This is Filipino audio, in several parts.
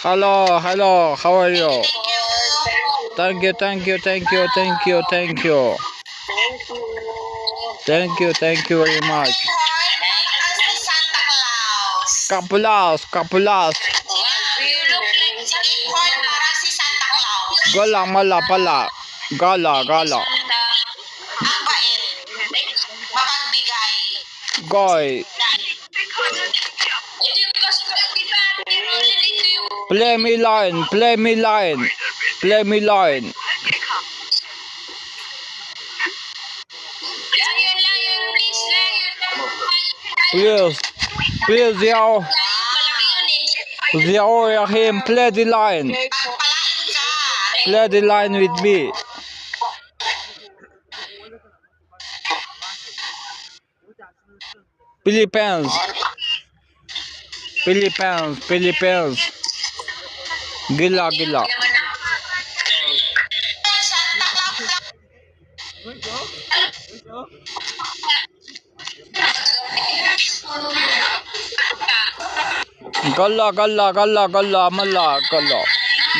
Hello, hello, how are you? Thank you, thank you, thank you, thank you, thank you. Thank you, thank you very much. Kapulas, kapulas. Gala, mala, pala. Gala, gala. Goy. Play me line, play me line. Play me line. Please, please, Yao. Yao, him, play the line. Play the line with me. Philippines. Philippines, Philippines. Gila, gila. Gala, gala, gala, gala, mala, gala.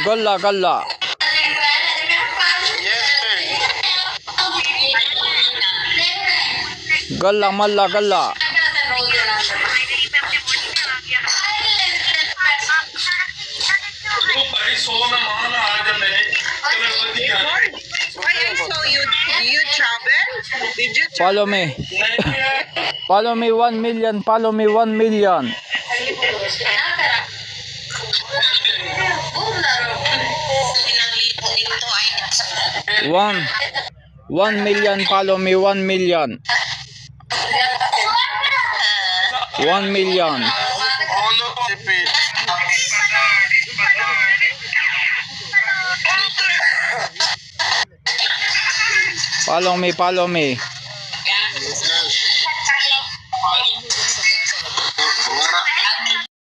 Gala, gala. Gala, mala, gala. Follow me. Follow me 1 million. Follow me 1 million. 1 million. Follow me 1 million. 1 million. Follow me, follow me.